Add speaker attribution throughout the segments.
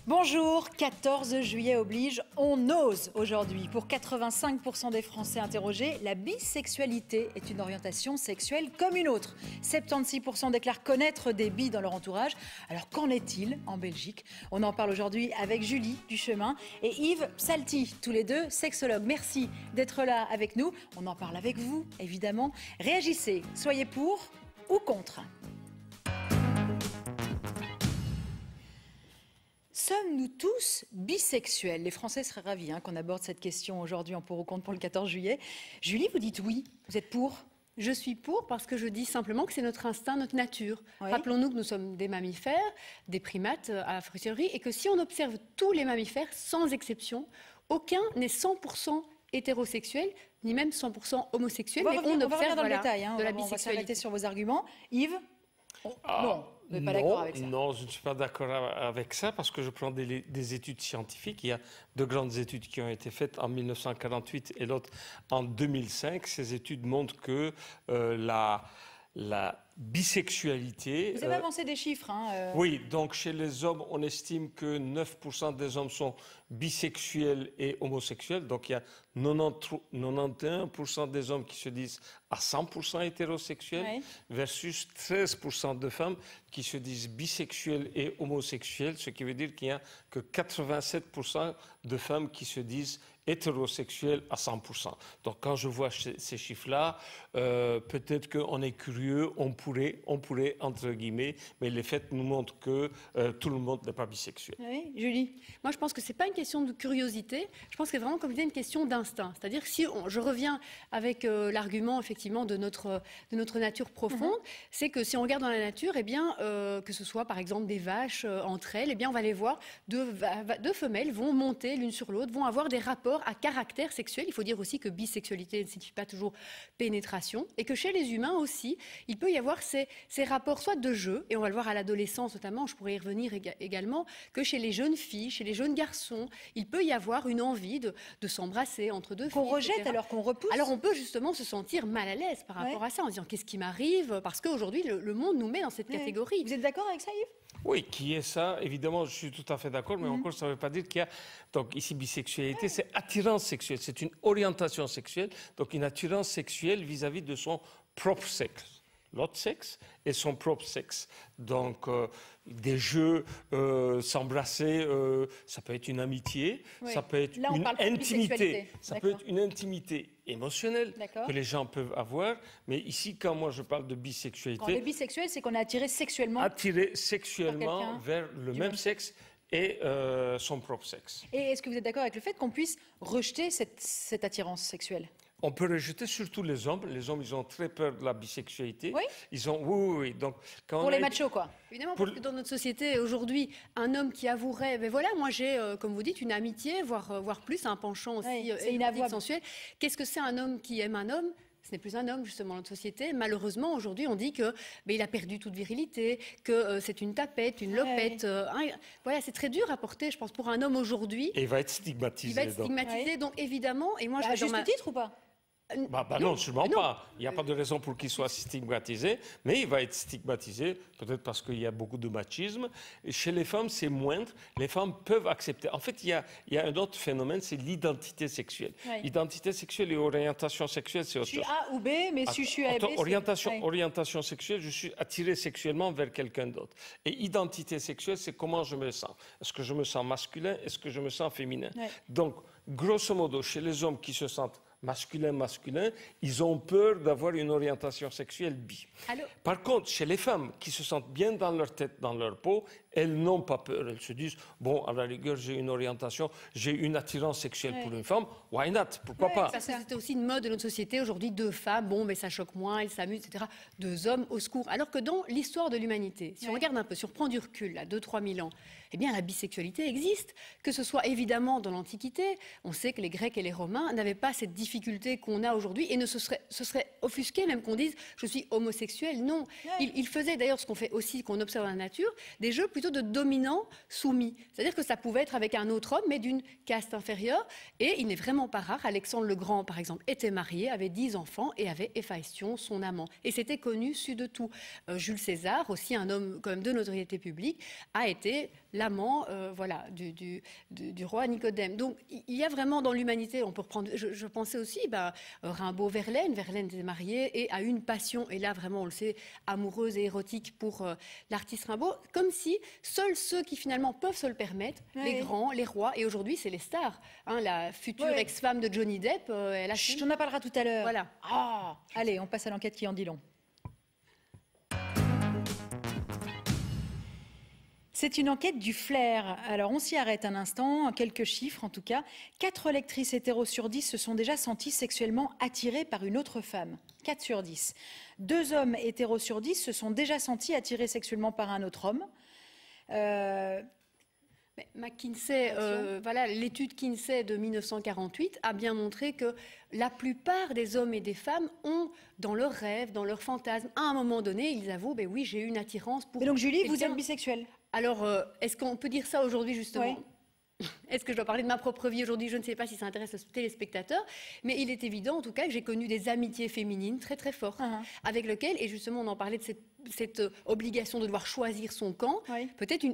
Speaker 1: Bonjour, 14 juillet oblige, on ose aujourd'hui. Pour 85% des Français interrogés, la bisexualité est une orientation sexuelle comme une autre. 76% déclarent connaître des bis dans leur entourage. Alors qu'en est-il en Belgique? On en parle aujourd'hui avec Julie Duchemin et Yves Psalty, tous les deux sexologues. Merci d'être là avec nous. On en parle avec vous, évidemment. Réagissez, soyez pour ou contre. Sommes-nous tous bisexuels? Les Français seraient ravis qu'on aborde cette question aujourd'hui en pour ou contre pour le 14 juillet. Julie, vous dites oui, vous êtes pour?
Speaker 2: Je suis pour parce que je dis simplement que c'est notre instinct, notre nature.
Speaker 1: Oui.
Speaker 2: Rappelons-nous que nous sommes des mammifères, des primates à fortiori, et que si on observe tous les mammifères, sans exception, aucun n'est 100% hétérosexuel, ni même 100% homosexuel.
Speaker 1: On va revenir dans le détail,
Speaker 2: de la
Speaker 1: on va
Speaker 2: bisexualité.
Speaker 1: s'arrêter sur vos arguments. Yves? Non, vous n'êtes pas d'accord avec ça?
Speaker 3: Non, je ne suis pas d'accord avec ça parce que je prends des études scientifiques. Il y a de grandes études qui ont été faites en 1948 et l'autre en 2005. Ces études montrent que la bisexualité...
Speaker 1: Vous avez avancé des chiffres.
Speaker 3: Oui, donc chez les hommes, on estime que 9% des hommes sont bisexuels et homosexuels. Donc il y a 91% des hommes qui se disent à 100% hétérosexuels,
Speaker 1: Oui.
Speaker 3: versus 13% de femmes qui se disent bisexuelles et homosexuelles, ce qui veut dire qu'il n'y a que 87% de femmes qui se disent hétérosexuelles à 100%. Donc quand je vois ces chiffres-là, peut-être qu'on est curieux, on pourrait, entre guillemets, mais les faits nous montrent que tout le monde n'est pas bisexuel.
Speaker 1: Oui, Julie?
Speaker 2: Moi, je pense que ce n'est pas une question de curiosité, je pense que c'est vraiment, comme je disais, une question d'instinct. C'est-à-dire que si je reviens avec l'argument, effectivement, de notre nature profonde, c'est que si on regarde dans la nature, eh bien, que ce soit, par exemple, des vaches entre elles, eh bien, on va les voir, deux femelles vont monter l'une sur l'autre, vont avoir des rapports à caractère sexuel. Il faut dire aussi que bisexualité ne signifie pas toujours pénétration, et que chez les humains aussi, il peut y avoir ces rapports soit de jeu, et on va le voir à l'adolescence notamment, je pourrais y revenir également, que chez les jeunes filles, chez les jeunes garçons, il peut y avoir une envie de s'embrasser entre deux filles.
Speaker 1: Qu'on rejette
Speaker 2: etc.
Speaker 1: alors qu'on repousse?
Speaker 2: Alors on peut justement se sentir mal à l'aise par rapport à ça, en se disant qu'est-ce qui m'arrive, parce qu'aujourd'hui le monde nous met dans cette catégorie.
Speaker 1: Vous êtes d'accord avec ça, Yves?
Speaker 3: Oui, qui est ça? Évidemment, je suis tout à fait d'accord, mais encore, ça ne veut pas dire qu'il y a... Donc ici, bisexualité, c'est attirance sexuelle, c'est une orientation sexuelle, donc une attirance sexuelle vis-à-vis de son propre sexe. L'autre sexe et son propre sexe. Donc, des jeux, s'embrasser, ça peut être une amitié, ça peut être
Speaker 1: là,
Speaker 3: une intimité, ça peut être une intimité émotionnelle que les gens peuvent avoir. Mais ici, quand moi je parle de bisexualité...
Speaker 1: Quand on est bisexuel, c'est qu'on est attiré sexuellement
Speaker 3: vers le même sexe et son propre sexe.
Speaker 1: Et est-ce que vous êtes d'accord avec le fait qu'on puisse rejeter cette attirance sexuelle?
Speaker 3: On peut rejeter surtout les hommes. Les hommes, ils ont très peur de la bisexualité.
Speaker 1: Oui.
Speaker 3: Ils ont, oui. Donc, quand
Speaker 1: pour les machos, quoi.
Speaker 2: Évidemment, parce que dans notre société, aujourd'hui, un homme qui avouerait, mais voilà, moi j'ai, comme vous dites, une amitié, voire plus, un penchant aussi sensuel. Qu'est-ce que c'est un homme qui aime un homme? Ce n'est plus un homme, justement, notre société. Malheureusement, aujourd'hui, on dit que il a perdu toute virilité, que c'est une tapette, une lopette. Voilà, c'est très dur à porter, je pense, pour un homme aujourd'hui.
Speaker 3: Et il va être stigmatisé.
Speaker 2: Il va être stigmatisé, donc évidemment. Et moi,
Speaker 1: à juste titre ou pas?
Speaker 3: Non, sûrement pas. Il n'y a pas de raison pour qu'il soit stigmatisé, mais il va être stigmatisé, peut-être parce qu'il y a beaucoup de machisme. Et chez les femmes, c'est moindre. Les femmes peuvent accepter. En fait, il y a un autre phénomène, c'est l'identité sexuelle. Identité sexuelle et orientation sexuelle, c'est autre chose.
Speaker 1: Je suis A ou B, mais si je suis A et B...
Speaker 3: Orientation sexuelle, je suis attiré sexuellement vers quelqu'un d'autre. Et identité sexuelle, c'est comment je me sens. Est-ce que je me sens masculin? Est-ce que je me sens féminin? Donc, grosso modo, chez les hommes qui se sentent masculin, ils ont peur d'avoir une orientation sexuelle bi. Par contre, chez les femmes qui se sentent bien dans leur tête, dans leur peau, elles n'ont pas peur. Elles se disent, bon, à la rigueur, j'ai une orientation, j'ai une attirance sexuelle pour une femme, why not? Pourquoi pas?
Speaker 2: Parce que c'était aussi une mode de notre société. Aujourd'hui, deux femmes, bon, mais ça choque moins, elles s'amusent, etc. Deux hommes, au secours. Alors que dans l'histoire de l'humanité, si on regarde un peu, si on prend du recul, là, 2-3 000 ans, eh bien, la bisexualité existe. Que ce soit évidemment dans l'Antiquité, on sait que les Grecs et les Romains n'avaient pas cette difficulté qu'on a aujourd'hui et ce serait offusqué même qu'on dise je suis homosexuel. Non. Ils faisaient d'ailleurs ce qu'on fait aussi, qu'on observe dans la nature, des jeux plutôt plutôt de dominant-soumis. C'est-à-dire que ça pouvait être avec un autre homme, mais d'une caste inférieure. Et il n'est vraiment pas rare. Alexandre le Grand, par exemple, était marié, avait 10 enfants et avait Héphaïstion, son amant. Et c'était connu, su de tout. Jules César, aussi un homme quand même de notoriété publique, a été l'amant du roi Nicodème. Donc il y a vraiment dans l'humanité, on peut reprendre, je pensais aussi, Rimbaud, Verlaine était marié et a eu une passion, et là vraiment on le sait, amoureuse et érotique pour l'artiste Rimbaud, comme si seuls ceux qui finalement peuvent se le permettre, les grands, les rois, et aujourd'hui c'est les stars. La future ex-femme de Johnny Depp, elle a...
Speaker 1: On en parlera tout à l'heure.
Speaker 2: Voilà.
Speaker 1: Allez, on passe à l'enquête qui en dit long. C'est une enquête du Flair. Alors, on s'y arrête un instant, quelques chiffres en tout cas. 4 lectrices hétéros sur 10 se sont déjà senties sexuellement attirées par une autre femme. 4 sur 10. 2 hommes hétéros sur 10 se sont déjà sentis attirés sexuellement par un autre homme.
Speaker 2: Mais McKinsey, l'étude Kinsey de 1948 a bien montré que la plupart des hommes et des femmes ont, dans leurs rêves, dans leurs fantasmes, à un moment donné, ils avouent, oui, j'ai eu une attirance pour...
Speaker 1: Et donc Julie, vous êtes bisexuelle?
Speaker 2: Alors, est-ce qu'on peut dire ça aujourd'hui, justement? Est-ce que je dois parler de ma propre vie aujourd'hui? Je ne sais pas si ça intéresse le téléspectateur, mais il est évident en tout cas que j'ai connu des amitiés féminines très très fortes, avec lesquelles, et justement on en parlait de cette obligation de devoir choisir son camp, peut-être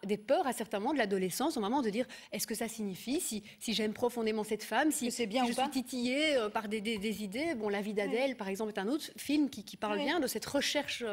Speaker 2: des peurs à certains moments de l'adolescence, au moment de dire est-ce que ça signifie, si j'aime profondément cette femme, si je suis titillée par des idées. Bon, La vie d'Adèle par exemple est un autre film qui parle bien de cette recherche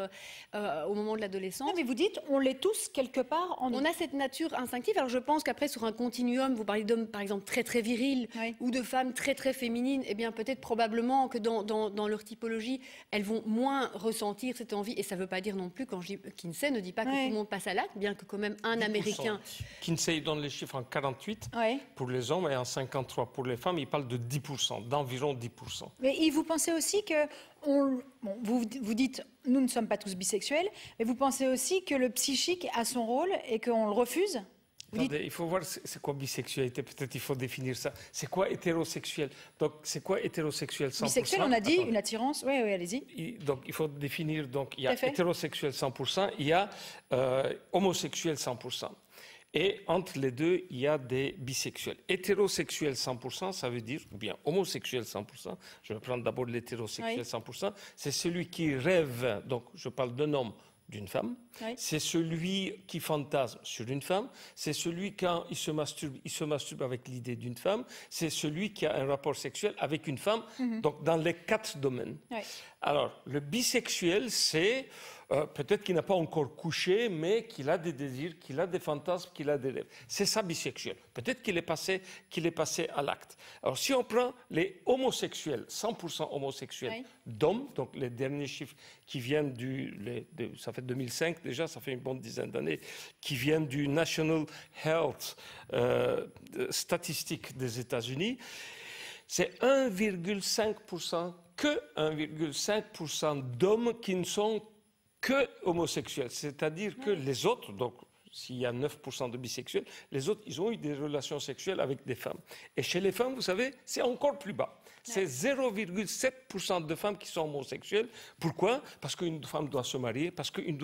Speaker 2: au moment de l'adolescence.
Speaker 1: Mais vous dites on l'est tous quelque part en nous.
Speaker 2: On a cette nature instinctive. Alors je pense qu'après sur un continuum, vous parlez d'hommes par exemple très très virils ou de femmes très très féminines, eh bien peut-être probablement que dans leur typologie, elles vont moins ressentir cette envie, et ça veut pas dire non plus, quand je dis Kinsey ne dit pas que tout le monde passe à l'acte, bien que quand même un
Speaker 3: 10%.
Speaker 2: Américain...
Speaker 3: Kinsey donne les chiffres en 48 pour les hommes et en 53 pour les femmes. Il parle de 10%, d'environ 10%.
Speaker 1: Mais vous pensez aussi que, vous dites, nous ne sommes pas tous bisexuels, mais vous pensez aussi que le psychique a son rôle et qu'on le refuse?
Speaker 3: Attendez, il faut voir c'est quoi bisexualité, peut-être il faut définir ça. C'est quoi hétérosexuel? Donc c'est quoi hétérosexuel 100%?
Speaker 1: Bisexuel, on a dit une attirance, oui, allez-y.
Speaker 3: Donc il faut définir, donc il y a hétérosexuel 100%, il y a homosexuel 100%. Et entre les deux, il y a des bisexuels. Hétérosexuel 100%, ça veut dire, ou bien homosexuel 100%, je vais prendre d'abord l'hétérosexuel 100%, c'est celui qui rêve, donc je parle d'un homme, d'une femme, c'est celui qui fantasme sur une femme, c'est celui quand il se masturbe avec l'idée d'une femme, c'est celui qui a un rapport sexuel avec une femme, donc dans les 4 domaines. Alors, le bisexuel, c'est peut-être qu'il n'a pas encore couché, mais qu'il a des désirs, qu'il a des fantasmes, qu'il a des rêves. C'est ça bisexuel. Peut-être qu'il est passé à l'acte. Alors, si on prend les homosexuels, 100% homosexuels d'hommes, donc les derniers chiffres qui viennent ça fait 2005 déjà, ça fait une bonne dizaine d'années, qui viennent du National Health Statistique des États-Unis, c'est 1,5%, que 1,5% d'hommes qui ne sont que homosexuels. C'est-à-dire que les autres, donc s'il y a 9% de bisexuels, les autres, ils ont eu des relations sexuelles avec des femmes. Et chez les femmes, vous savez, c'est encore plus bas. C'est 0,7% de femmes qui sont homosexuelles. Pourquoi? Parce qu'une femme doit se marier, parce qu'une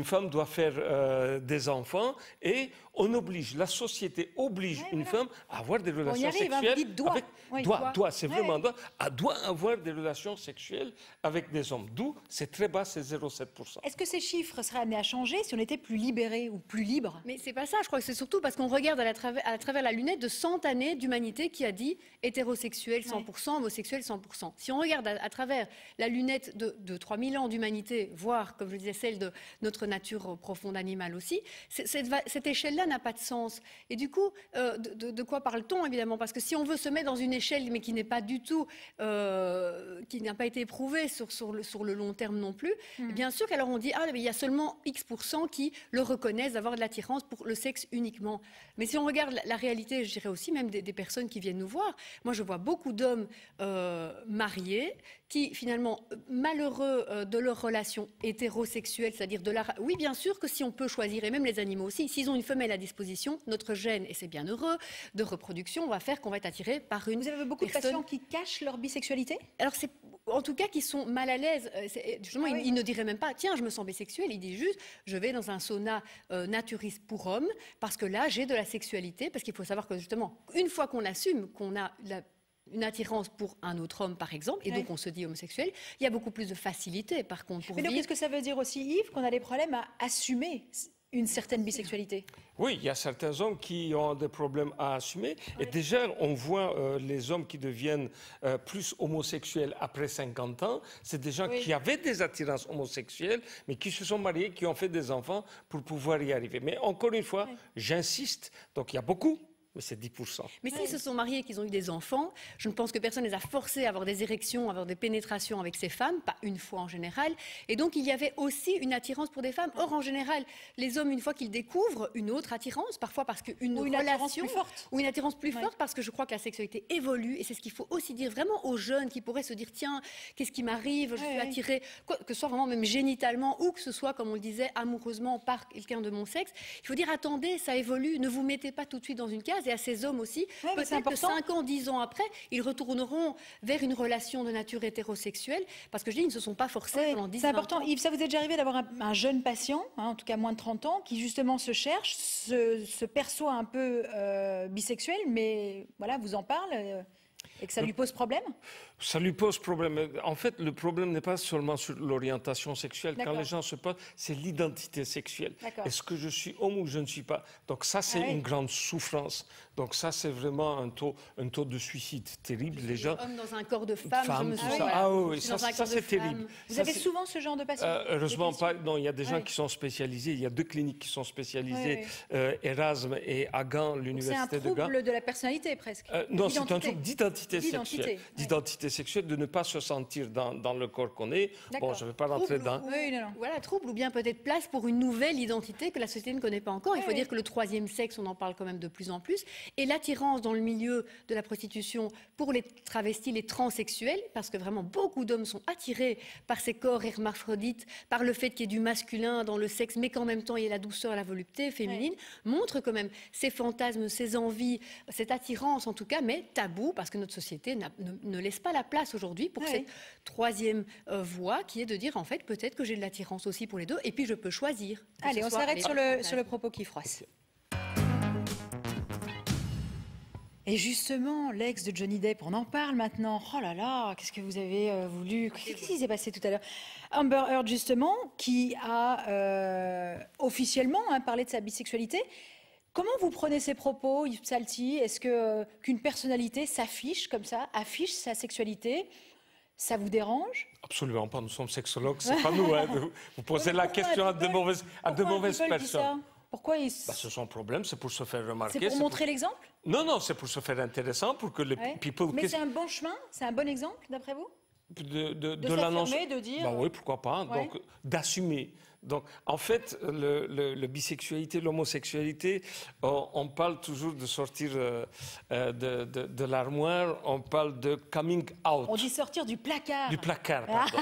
Speaker 3: femme doit faire des enfants, et on oblige, la société oblige une femme à avoir des relations sexuelles. Doit, c'est vraiment doit avoir des relations sexuelles avec des hommes. D'où c'est très bas, c'est 0,7%.
Speaker 1: Est-ce que ces chiffres seraient amenés à changer si on était plus libérés ou plus libres?
Speaker 2: Mais c'est pas ça, je crois que c'est surtout parce qu'on regarde à travers la lunette de 100 années d'humanité qui a dit hétérosexuel 100%, homosexuel 100%. Si on regarde à travers la lunette de 3000 ans d'humanité, voire, comme je disais, celle de notre nature profonde animale aussi, cette échelle-là n'a pas de sens. Et du coup, de quoi parle-t-on, évidemment? Parce que si on veut se mettre dans une échelle, mais qui n'est pas du tout, qui n'a pas été éprouvée sur le long terme non plus, bien sûr qu'alors on dit, mais il y a seulement X% qui le reconnaissent d'avoir de l'attirance pour le sexe uniquement. Mais si on regarde la réalité, je dirais aussi même des personnes qui viennent nous voir, moi je vois beaucoup d'hommes mariés qui finalement, malheureux de leur relation hétérosexuelle, c'est-à-dire oui bien sûr que si on peut choisir, et même les animaux aussi, s'ils ont une femelle disposition, notre gène, et c'est bien heureux, de reproduction va faire qu'on va être attiré par une
Speaker 1: Vous avez beaucoup de patients qui cachent leur bisexualité?
Speaker 2: Alors, c'est en tout cas qui sont mal à l'aise. Justement, ils ne diraient même pas, tiens, je me sens bisexuel. Ils disent juste, je vais dans un sauna naturiste pour hommes, parce que là, j'ai de la sexualité. Parce qu'il faut savoir que justement, une fois qu'on assume qu'on a une attirance pour un autre homme, par exemple, et donc on se dit homosexuel, il y a beaucoup plus de facilité, par contre, pour
Speaker 1: Mais donc,
Speaker 2: vivre.
Speaker 1: est-ce que ça veut dire aussi, Yves, qu'on a des problèmes à assumer une certaine bisexualité?
Speaker 3: Oui, il y a certains hommes qui ont des problèmes à assumer. Et déjà, on voit les hommes qui deviennent plus homosexuels après 50 ans. C'est des gens qui avaient des attirances homosexuelles, mais qui se sont mariés, qui ont fait des enfants pour pouvoir y arriver. Mais encore une fois, j'insiste, donc il y a beaucoup. Mais c'est 10%.
Speaker 2: Mais s'ils se sont mariés et qu'ils ont eu des enfants, je ne pense que personne les a forcés à avoir des érections, à avoir des pénétrations avec ces femmes, pas une fois en général. Et donc, il y avait aussi une attirance pour des femmes. Or, en général, les hommes, une fois qu'ils découvrent une autre attirance, parfois parce qu'une relation...
Speaker 1: plus forte.
Speaker 2: Ou une attirance plus forte, parce que je crois que la sexualité évolue. Et c'est ce qu'il faut aussi dire vraiment aux jeunes qui pourraient se dire, tiens, qu'est-ce qui m'arrive? Je suis attirée, que ce soit vraiment même génitalement, ou que ce soit, comme on le disait, amoureusement par quelqu'un de mon sexe. Il faut dire, attendez, ça évolue. Ne vous mettez pas tout de suite dans une case. Et à ces hommes aussi, peut-être que 5 ans, 10 ans après, ils retourneront vers une relation de nature hétérosexuelle, parce que je dis, ils ne se sont pas forcés pendant 10 ans.
Speaker 1: C'est important. Yves, ça vous est déjà arrivé d'avoir un jeune patient, en tout cas moins de 30 ans, qui justement se cherche, se perçoit un peu bisexuel, mais voilà, vous en parle et que ça lui pose problème?
Speaker 3: Ça lui pose problème. En fait, le problème n'est pas seulement sur l'orientation sexuelle. Quand les gens se posent, c'est l'identité sexuelle. Est-ce que je suis homme ou je ne suis pas? Donc ça, c'est une grande souffrance. Donc ça, c'est vraiment un taux de suicide terrible. Les gens...
Speaker 2: Homme dans un corps de femme, je me
Speaker 3: tout
Speaker 2: suis...
Speaker 3: ça. Ah oui, ça c'est terrible.
Speaker 1: Vous avez souvent ce genre de patients?
Speaker 3: Heureusement pas. Non, il y a des gens qui sont spécialisés. Il y a 2 cliniques qui sont spécialisées, Erasme et à Gand, l'université de Gand.
Speaker 1: C'est un trouble de la personnalité presque.
Speaker 3: Non, c'est un trouble d'identité sexuelle. D'identité sexuelle, de ne pas se sentir dans le corps qu'on est. Bon, je ne vais pas rentrer dans...
Speaker 2: Voilà, trouble ou bien peut-être place pour une nouvelle identité que la société ne connaît pas encore. Il faut dire que le troisième sexe, on en parle quand même de plus en plus. Et l'attirance dans le milieu de la prostitution pour les travestis, les transsexuels, parce que vraiment beaucoup d'hommes sont attirés par ces corps hermaphrodites, par le fait qu'il y ait du masculin dans le sexe, mais qu'en même temps il y ait la douceur et la volupté féminine, montre quand même ces fantasmes, ces envies, cette attirance en tout cas, mais tabou, parce que notre société ne laisse pas la place aujourd'hui pour cette troisième voie qui est de dire en fait peut-être que j'ai de l'attirance aussi pour les deux et puis je peux choisir.
Speaker 1: Allez, on s'arrête sur le propos qui froisse. Et justement, l'ex de Johnny Depp, on en parle maintenant. Oh là là, qu'est-ce que vous avez voulu? Qu'est-ce qui s'est passé tout à l'heure? Amber Heard, justement, qui a officiellement parlé de sa bisexualité. Comment vous prenez ces propos, Yves Psalty? Est-ce qu'une personnalité s'affiche comme ça, affiche sa sexualité? Ça vous dérange?
Speaker 3: Absolument pas, nous sommes sexologues, c'est pas nous. Hein, vous posez la question à de mauvaises personnes.
Speaker 1: Pourquoi ils...
Speaker 3: c'est son problème, c'est pour se faire remarquer.
Speaker 1: C'est pour montrer l'exemple?
Speaker 3: Non, c'est pour se faire intéressant, pour que les people...
Speaker 1: Mais c'est un bon chemin? C'est un bon exemple, d'après vous?
Speaker 3: De l'annoncer,
Speaker 1: de dire...
Speaker 3: Ben oui, pourquoi pas. Donc, d'assumer. Donc, en fait, la bisexualité, l'homosexualité, on parle toujours de sortir de l'armoire, on parle de coming out.
Speaker 1: On dit sortir du placard.
Speaker 3: Du placard, pardon.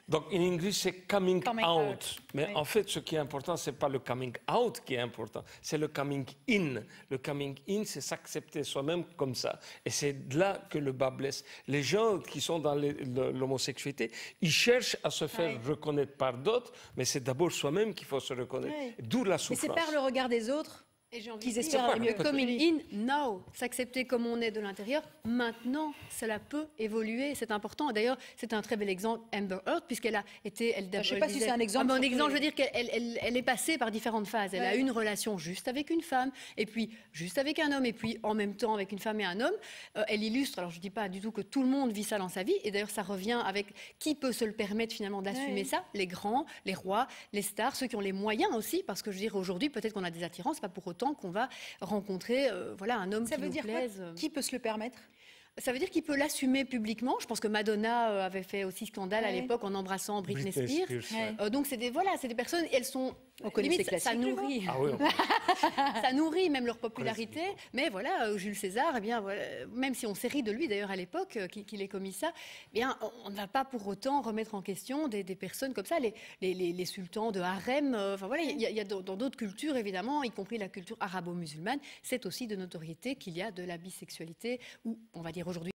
Speaker 3: Donc, en anglais, c'est coming out. Mais en fait, ce qui est important, ce n'est pas le coming out qui est important, c'est le coming in. Le coming in, c'est s'accepter soi-même comme ça. Et c'est là que le bas blesse. Les gens qui sont dans l'homosexualité, ils cherchent à se faire reconnaître par d'autres, mais c'est d'abord soi-même qu'il faut se reconnaître. D'où la souffrance.
Speaker 1: Mais c'est par le regard des autres qu'ils espèrent mieux.
Speaker 2: Coming in now, s'accepter comme on est de l'intérieur. Maintenant, cela peut évoluer, c'est important. D'ailleurs, c'est un très bel exemple, Amber Heard, puisqu'elle a été... je ne
Speaker 1: sais pas si c'est un exemple.
Speaker 2: Bon exemple, je veux dire qu'elle est passée par différentes phases. Elle a eu une relation juste avec une femme, et puis juste avec un homme, et puis en même temps avec une femme et un homme. Elle illustre, alors je ne dis pas du tout que tout le monde vit ça dans sa vie, et d'ailleurs ça revient avec qui peut se le permettre finalement d'assumer ça, les grands, les rois, les stars, ceux qui ont les moyens aussi, parce que je veux dire, aujourd'hui, peut-être qu'on a des attirances, pas pour autant qu'on va rencontrer un homme qui nous plaise.
Speaker 1: Ça veut dire quoi? Qui peut se le permettre?
Speaker 2: Ça veut dire qu'il peut l'assumer publiquement. Je pense que Madonna avait fait aussi scandale à l'époque en embrassant Britney Spears. Donc c'est des personnes, elles sont...
Speaker 1: On connaît ces classiques,
Speaker 2: ça nourrit.
Speaker 3: Ah oui,
Speaker 2: ça nourrit même leur popularité. Mais voilà, Jules César, eh bien, voilà, même si on s'est ri de lui d'ailleurs à l'époque qu'il ait commis ça, eh bien, on ne va pas pour autant remettre en question des personnes comme ça, les sultans de harem. Enfin voilà, il y a dans d'autres cultures évidemment, y compris la culture arabo-musulmane, c'est aussi de notoriété qu'il y a de la bisexualité, ou on va dire aujourd'hui